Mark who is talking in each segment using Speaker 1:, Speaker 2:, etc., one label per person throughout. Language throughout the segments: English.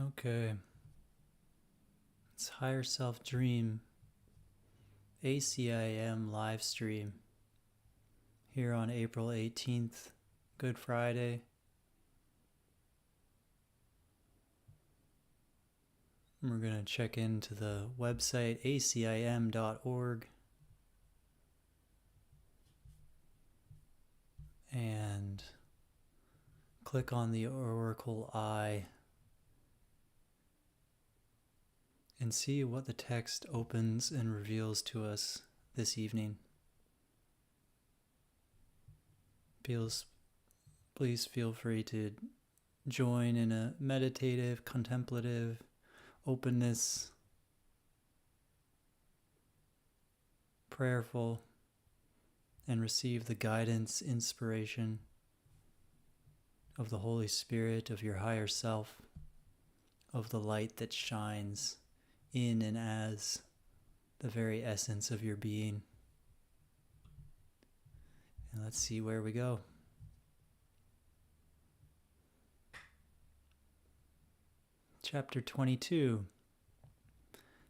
Speaker 1: Okay. It's Higher Self Dream ACIM live stream here on April 18th, Good Friday. We're going to check into the website acim.org and click on the Oracle Eye and see what the text opens and reveals to us this evening. Please feel free to join in a meditative, contemplative openness, prayerful, and receive the guidance, inspiration of the Holy Spirit, of your higher self, of the light that shines in and as the very essence of your being. And let's see where we go. Chapter 22,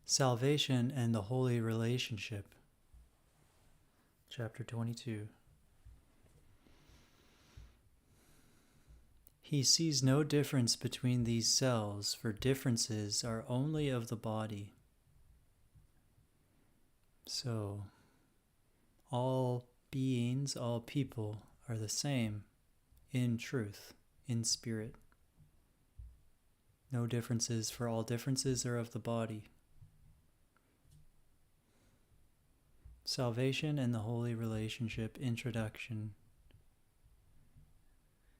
Speaker 1: Salvation and the Holy Relationship. Chapter 22. He sees no difference between these cells, for differences are only of the body. So, all beings, all people are the same in truth, in spirit. No differences, for all differences are of the body. Salvation and the Holy Relationship. Introduction.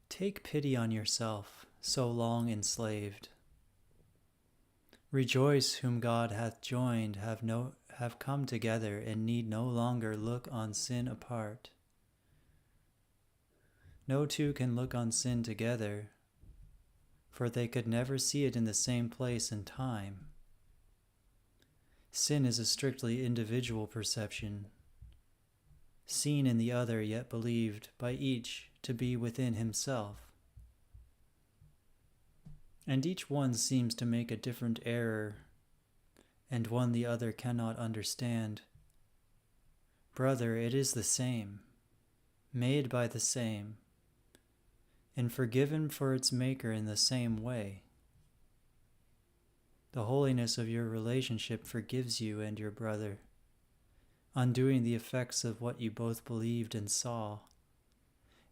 Speaker 1: Take pity on yourself, so long enslaved. Rejoice, whom God hath joined, have come together, and need no longer look on sin apart. No two can look on sin together, for they could never see it in the same place and time. Sin is a strictly individual perception, seen in the other yet believed by each to be within himself. And each one seems to make a different error, and one the other cannot understand. Brother, it is the same, made by the same, and forgiven for its maker in the same way. The holiness of your relationship forgives you and your brother, undoing the effects of what you both believed and saw,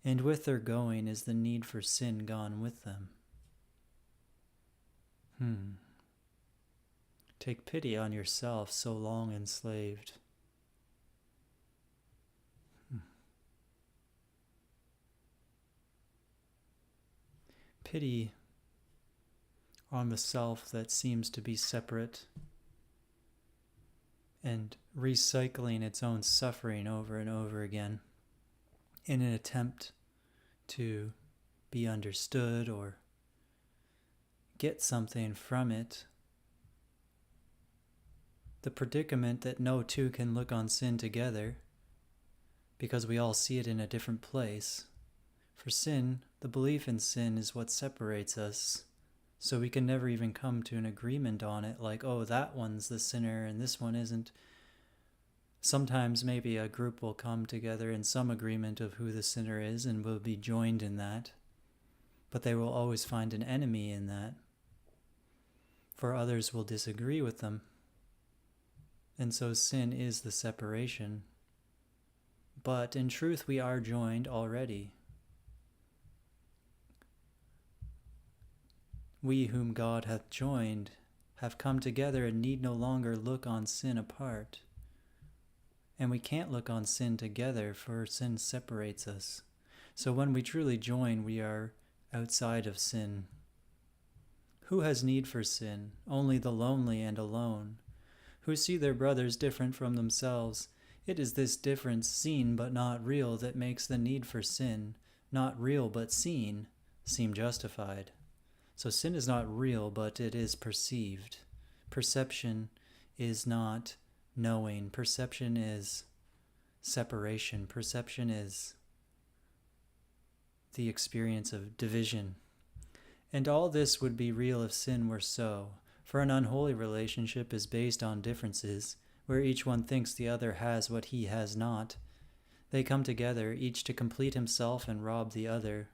Speaker 1: and with their going is the need for sin gone with them. Take pity on yourself, so long enslaved. Pity on the self that seems to be separate and recycling its own suffering over and over again in an attempt to be understood or get something from it. The predicament that no two can look on sin together because we all see it in a different place. For sin, the belief in sin is what separates us, so we can never even come to an agreement on it, like, oh, that one's the sinner and this one isn't. Sometimes maybe a group will come together in some agreement of who the sinner is and will be joined in that, but they will always find an enemy in that, for others will disagree with them. And so sin is the separation. But in truth, we are joined already. We whom God hath joined have come together and need no longer look on sin apart. And we can't look on sin together, for sin separates us. So when we truly join, we are outside of sin. Who has need for sin? Only the lonely and alone, who see their brothers different from themselves. It is this difference, seen but not real, that makes the need for sin, not real but seen, seem justified. So sin is not real, but it is perceived. Perception is not knowing. Perception is separation. Perception is the experience of division. And all this would be real if sin were so, for an unholy relationship is based on differences, where each one thinks the other has what he has not. They come together, each to complete himself and rob the other.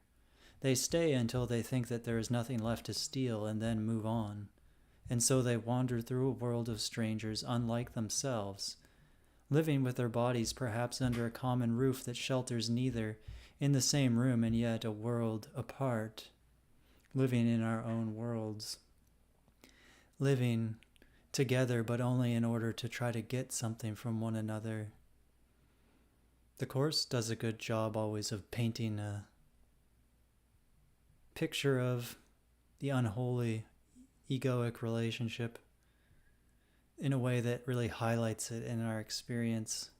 Speaker 1: They stay until they think that there is nothing left to steal and then move on. And so they wander through a world of strangers unlike themselves, living with their bodies perhaps under a common roof that shelters neither, in the same room and yet a world apart, living in our own worlds, living together but only in order to try to get something from one another. The Course does a good job always of painting a picture of the unholy egoic relationship in a way that really highlights it in our experience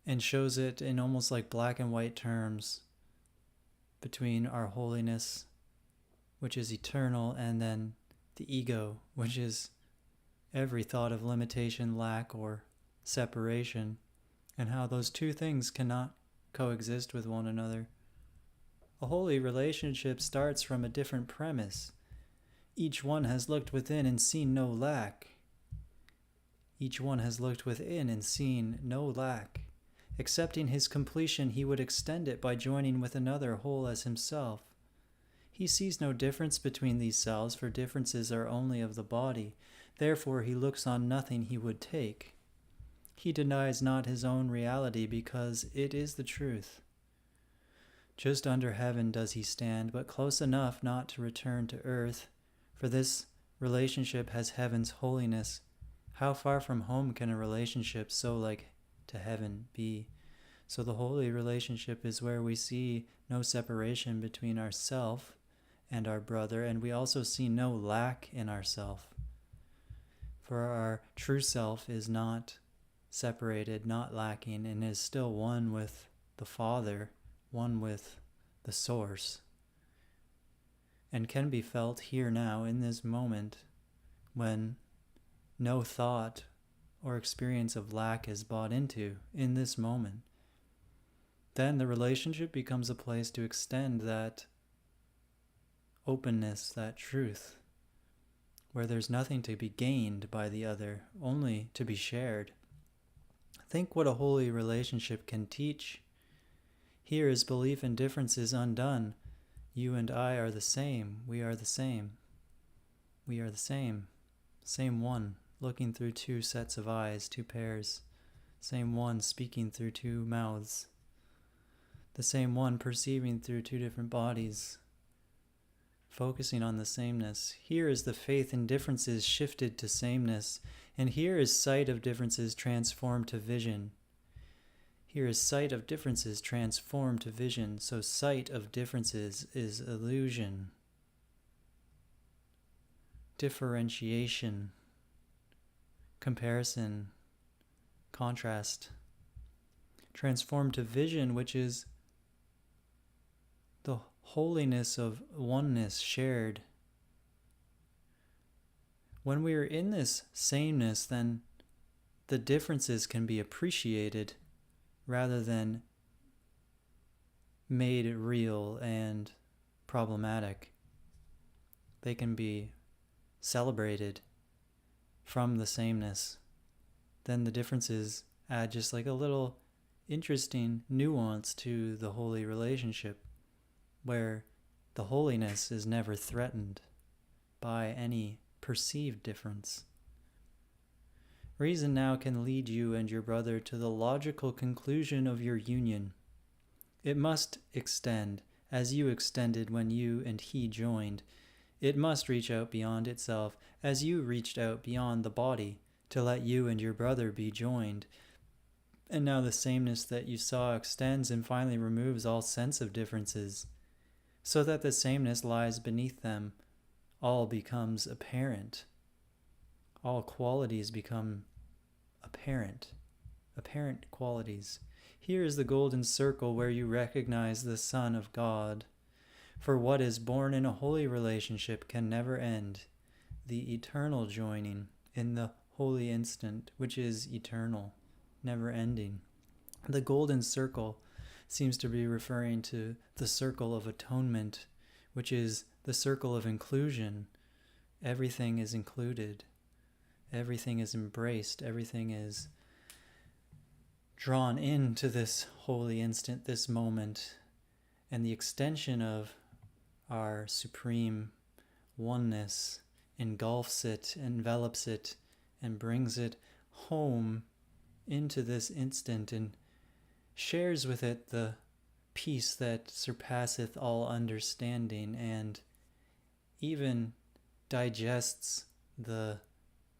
Speaker 1: and shows it in almost like black and white terms between our holiness, which is eternal, and then the ego, which is every thought of limitation, lack, or separation, and how those two things cannot coexist with one another. A holy relationship starts from a different premise. Each one has looked within and seen no lack. Each one has looked within and seen no lack. Accepting his completion, he would extend it by joining with another whole as himself. He sees no difference between these selves, for differences are only of the body. Therefore he looks on nothing he would take. He denies not his own reality because it is the truth. Just under heaven does he stand, but close enough not to return to earth, for this relationship has heaven's holiness. How far from home can a relationship so like to heaven be? So the holy relationship is where we see no separation between ourself and our brother, and we also see no lack in ourself. For our true self is not separated, not lacking, and is still one with the Father, one with the Source, and can be felt here now in this moment when no thought or experience of lack is bought into in this moment. Then the relationship becomes a place to extend that openness, that truth, where there's nothing to be gained by the other, only to be shared. Think what a holy relationship can teach. Here is belief in differences undone. You and I are the same. We are the same. We are the same. Same one, looking through two sets of eyes, two pairs. Same one, speaking through two mouths. The same one, perceiving through two different bodies. Focusing on the sameness. Here is the faith in differences shifted to sameness. And here is sight of differences transformed to vision. Here is sight of differences transformed to vision. So sight of differences is illusion. Differentiation. Comparison. Contrast. Transformed to vision, which is the holiness of oneness shared. When we are in this sameness, then the differences can be appreciated rather than made real and problematic. They can be celebrated from the sameness. Then the differences add just like a little interesting nuance to the holy relationship, where the holiness is never threatened by any perceived difference. Reason now can lead you and your brother to the logical conclusion of your union. It must extend, as you extended when you and he joined. It must reach out beyond itself, as you reached out beyond the body, to let you and your brother be joined. And now the sameness that you saw extends and finally removes all sense of differences, so that the sameness lies beneath them. All becomes apparent. All qualities become apparent qualities. Here is the golden circle where you recognize the Son of God. For what is born in a holy relationship can never end. The eternal joining in the holy instant, which is eternal, never ending. The golden circle seems to be referring to the circle of atonement, which is the circle of inclusion. Everything is included. Everything is embraced. Everything is drawn into this holy instant, this moment, and the extension of our supreme oneness engulfs it, envelops it, and brings it home into this instant and shares with it the peace that surpasseth all understanding, and even digests the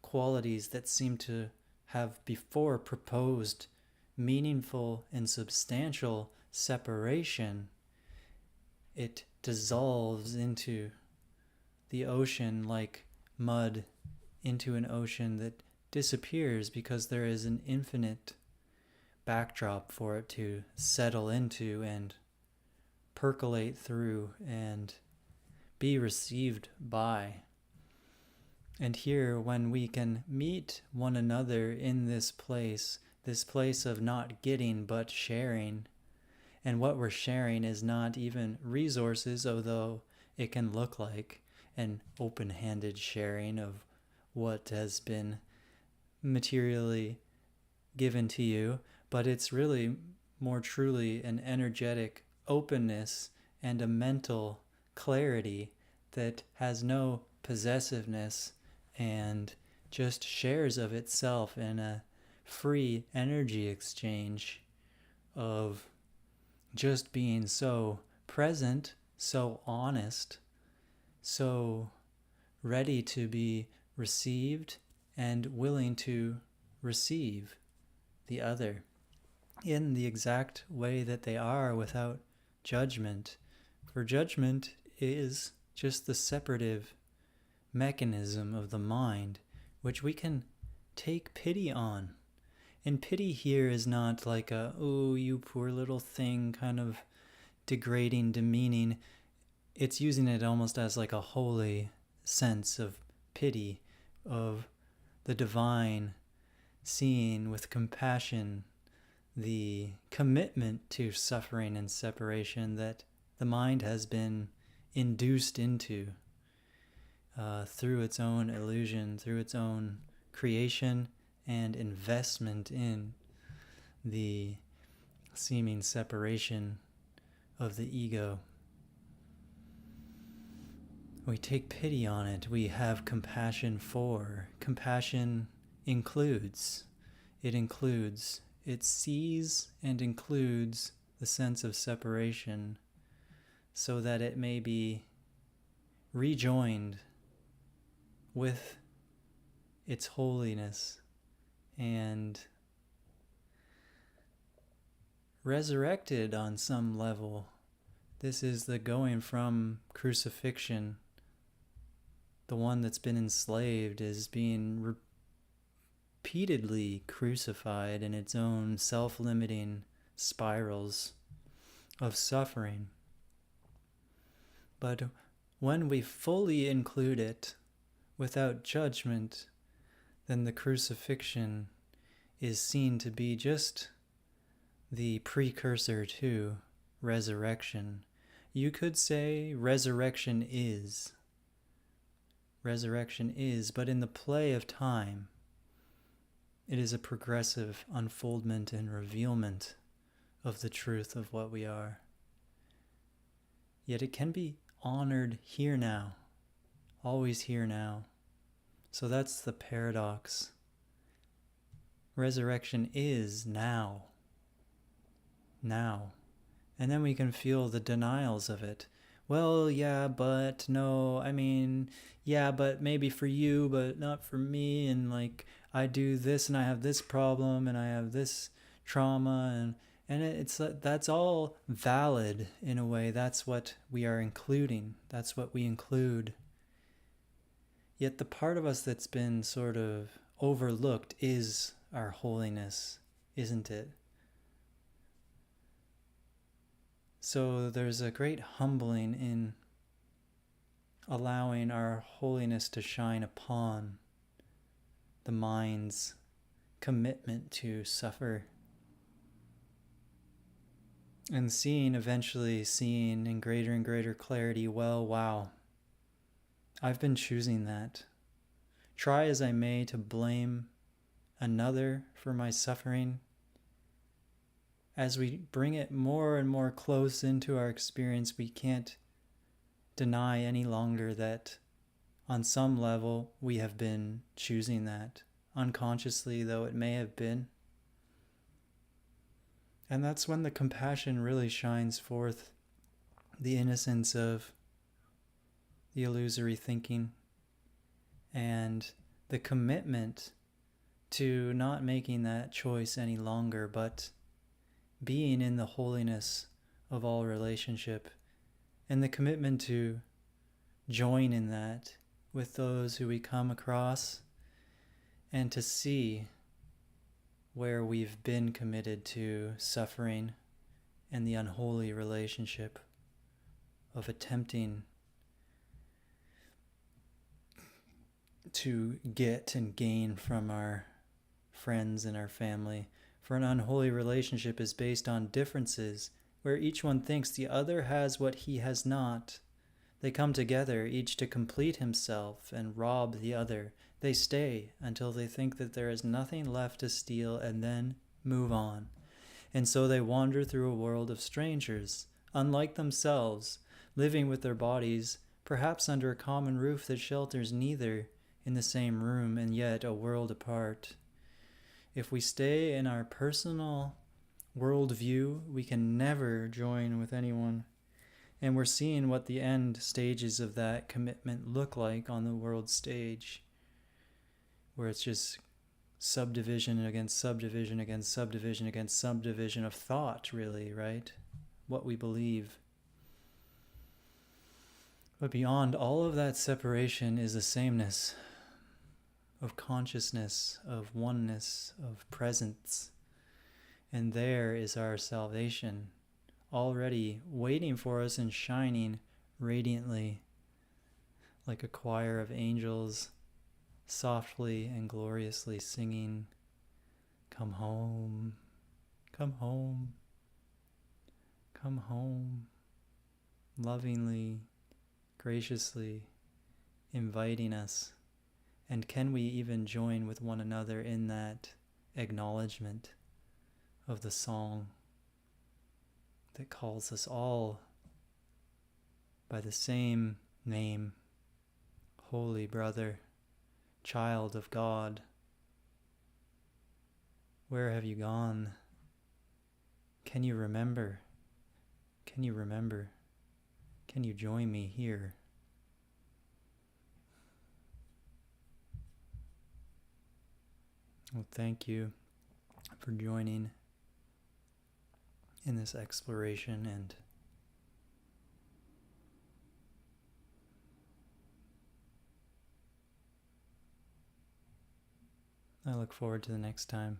Speaker 1: qualities that seem to have before proposed meaningful and substantial separation. It dissolves into the ocean like mud into an ocean that disappears because there is an infinite backdrop for it to settle into and percolate through and be received by. And here, when we can meet one another in this place of not getting but sharing, and what we're sharing is not even resources, although it can look like an open-handed sharing of what has been materially given to you, but it's really more truly an energetic openness and a mental clarity that has no possessiveness and just shares of itself in a free energy exchange of just being so present, so honest, so ready to be received and willing to receive the other in the exact way that they are without judgment. For judgment is just the separative mechanism of the mind, which we can take pity on. And pity here is not like a, oh, you poor little thing, kind of degrading, demeaning. It's using it almost as like a holy sense of pity, of the divine, seeing with compassion the commitment to suffering and separation that the mind has been induced into through its own illusion, through its own creation and investment in the seeming separation of the ego. We take pity on it. We have compassion for. Compassion includes. It sees and includes the sense of separation so that it may be rejoined with its holiness and resurrected on some level. This is the going from crucifixion. The one that's been enslaved is being repeatedly crucified in its own self-limiting spirals of suffering. But when we fully include it without judgment, then the crucifixion is seen to be just the precursor to resurrection. You could say resurrection is, but in the play of time, it is a progressive unfoldment and revealment of the truth of what we are. Yet it can be honored here now, always here now. So that's the paradox. Resurrection is now. And then we can feel the denials of it. Well, yeah, but no, I mean, yeah, but maybe for you, but not for me. And like, I do this and I have this problem and I have this trauma and it's that's all valid in a way. That's what we are including. That's what we include. Yet the part of us that's been sort of overlooked is our holiness, isn't it? So there's a great humbling in allowing our holiness to shine upon the mind's commitment to suffer. And eventually seeing in greater and greater clarity, well, wow, I've been choosing that. Try as I may to blame another for my suffering, as we bring it more and more close into our experience, we can't deny any longer that on some level we have been choosing that, unconsciously though it may have been. And that's when the compassion really shines forth, the innocence of the illusory thinking, and the commitment to not making that choice any longer, but being in the holiness of all relationship, and the commitment to join in that with those who we come across, and to see where we've been committed to suffering and the unholy relationship of attempting to get and gain from our friends and our family. For an unholy relationship is based on differences, where each one thinks the other has what he has not. They come together, each to complete himself and rob the other. They stay until they think that there is nothing left to steal and then move on. And so they wander through a world of strangers, unlike themselves, living with their bodies, perhaps under a common roof that shelters neither, in the same room and yet a world apart. If we stay in our personal worldview, we can never join with anyone. And we're seeing what the end stages of that commitment look like on the world stage, where it's just subdivision against subdivision against subdivision against subdivision of thought, really, right? What we believe. But beyond all of that separation is a sameness of consciousness, of oneness, of presence. And there is our salvation, already waiting for us and shining radiantly like a choir of angels, softly and gloriously singing, "Come home, come home, come home," lovingly, graciously inviting us. And can we even join with one another in that acknowledgement of the song that calls us all by the same name, holy brother, child of God? Where have you gone? Can you remember? Can you remember? Can you join me here? Well, thank you for joining in this exploration, and I look forward to the next time.